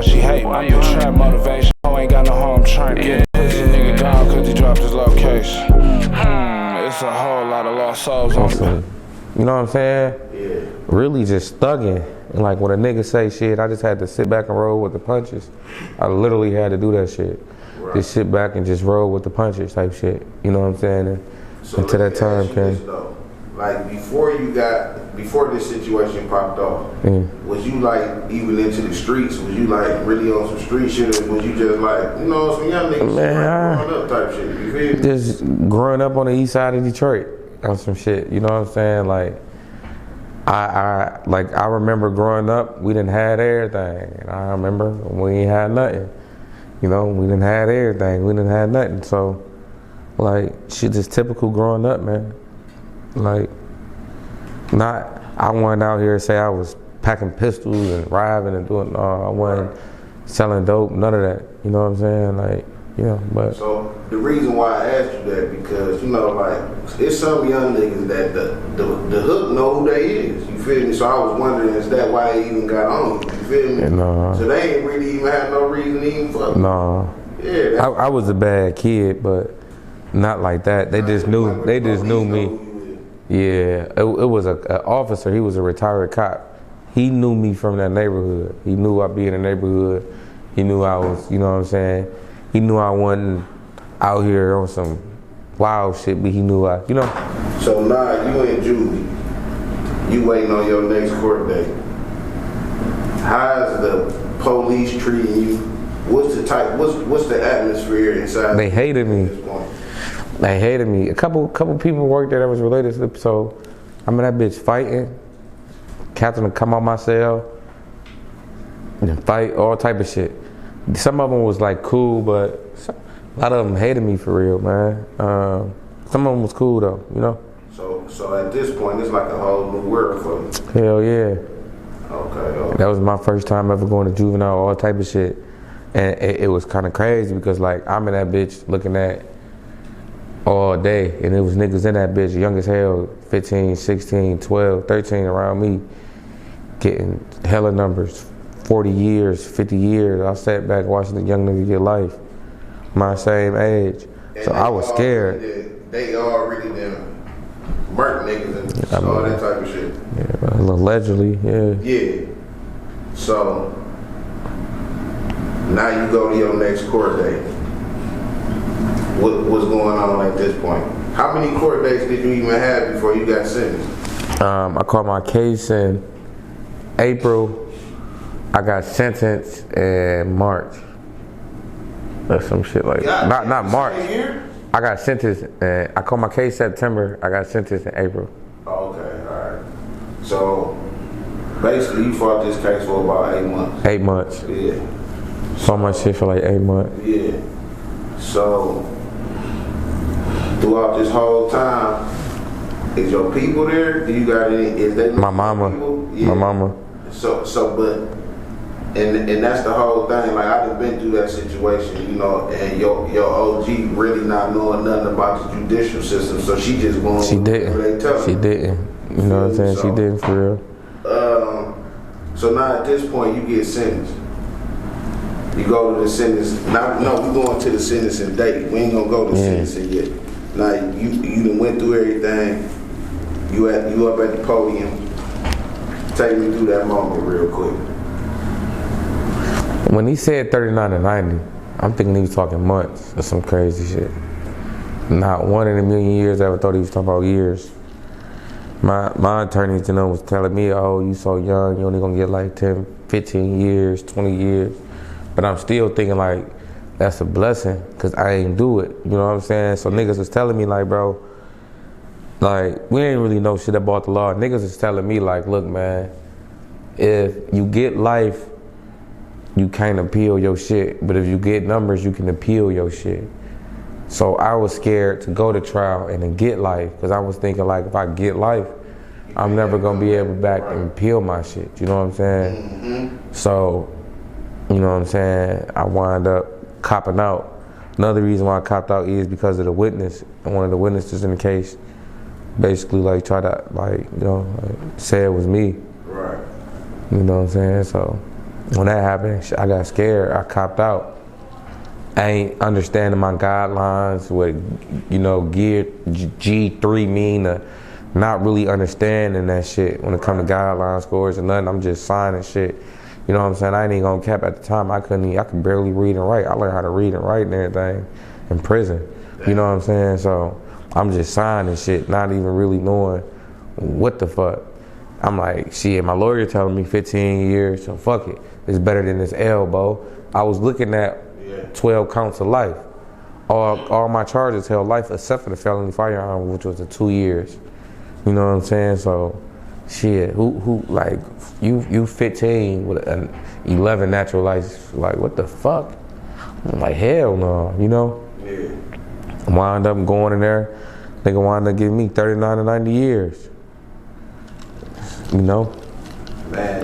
now she hate me. Trap motivation, I ain't got no home trying to get pussy. Nigga gone cause he dropped his location. It's a whole lot of lost souls on me. You know what I'm saying? Yeah. Really just thugging. And like when a nigga say shit, I just had to sit back and roll with the punches. I literally had to do that shit. Right. Just sit back and just roll with the punches type shit. You know what I'm saying? And So until that time came. Like before this situation popped off, was you like even into the streets? Was you like really on some street shit, or was you just like, you know, some young niggas growing up type shit? You feel me? Just growing up on the east side of Detroit on some shit. You know what I'm saying? Like I remember growing up, we didn't have everything. And I remember we ain't had nothing. You know, we didn't have everything. We didn't have nothing. So like shit just typical growing up, man. Like, I wasn't out here to say I was packing pistols and driving and doing, I wasn't selling dope, none of that. You know what I'm saying? Like, yeah, but. So, the reason why I asked you that, because, you know, like, it's some young niggas that the hook know who they is, you feel me? So I was wondering, is that why they even got on you feel me? No. So they ain't really even had no reason to even fuck. No. Yeah. I was a bad kid, but not like that. They just knew me. Yeah, it was an officer. He was a retired cop. He knew me from that neighborhood. He knew I'd be in the neighborhood. He knew I was, you know what I'm saying? He knew I wasn't out here on some wild shit, but he knew I, you know. So now you and Julie, you waiting on your next court date. How's the police treating you? What's the atmosphere inside? They hated me. They hated me. A couple people worked there that was related to the, so I'm in that bitch fighting. Captain would come out my cell and fight, all type of shit. Some of them was like cool, but a lot of them hated me for real, man. Some of them was cool though, you know? So at this point, it's like a whole new world for you. Hell yeah. Okay. That was my first time ever going to juvenile, all type of shit. And it was kind of crazy because like I'm in that bitch looking at all day, and it was niggas in that bitch, young as hell, 15, 16, 12, 13 around me, getting hella numbers, 40 years, 50 years. I sat back watching the young nigga get life, my same age. And so I was scared. They already them murk niggas and all that type of shit. Yeah, allegedly, yeah. Yeah. So now you go to your next court date. What's going on at this point? How many court dates did you even have before you got sentenced? I caught my case in April. I got sentenced in March. Or some shit like that. Not March. I got sentenced, I caught my case September. I got sentenced in April. Okay, all right. So basically you fought this case for about 8 months. 8 months. Yeah. Saw my shit for like 8 months. Yeah. So throughout this whole time, is your people there? Do you got any? Is they my mama? Yeah. My mama. And that's the whole thing. Like I done been through that situation, you know, and your OG really not knowing nothing about the judicial system, so she just going. She didn't. She didn't. You know what I'm saying? She didn't for real. So now at this point, you get sentenced. You go to the sentence. No, we going to the sentencing date. We ain't gonna go to sentencing yet. Now you done went through everything. You up at the podium. Take me through that moment real quick. When he said 39 to 90, I'm thinking he was talking months or some crazy shit. Not one in a million years I ever thought he was talking about years. My attorneys, you know, was telling me, oh, you so young, you only gonna get like 10, 15 years, 20 years. But I'm still thinking like, that's a blessing, cause I ain't do it, you know what I'm saying? So niggas was telling me like, bro, like, we ain't really know shit about the law. Niggas is telling me like, look man, if you get life, you can't appeal your shit. But if you get numbers, you can appeal your shit. So I was scared to go to trial and then get life, because I was thinking like, if I get life, I'm never gonna be able to back and appeal my shit, you know what I'm saying? Mm-hmm. So, you know what I'm saying, I wind up copping out. Another reason why I copped out is because of the witness. And one of the witnesses in the case basically like tried to like, you know, like, say it was me. Right. You know what I'm saying? So When that happened, I got scared. I copped out. I ain't understanding my guidelines, what, you know, gear G3 mean, not really understanding that shit when it come to guideline scores and nothing. I'm just signing shit. You know what I'm saying? I ain't even gonna cap at the time. I could barely read and write. I learned how to read and write and everything in prison. You know what I'm saying? So I'm just signing shit, not even really knowing what the fuck. I'm like, shit, my lawyer telling me 15 years, so fuck it. It's better than this elbow. I was looking at 12 counts of life. All my charges held life except for the felony firearm, which was the 2 years. You know what I'm saying? So, shit, who like, you 15 with an 11 natural life, like, what the fuck? I'm like, hell no, you know? Yeah. Wound up going in there, nigga wound up giving me 39 to 90 years. You know? Man,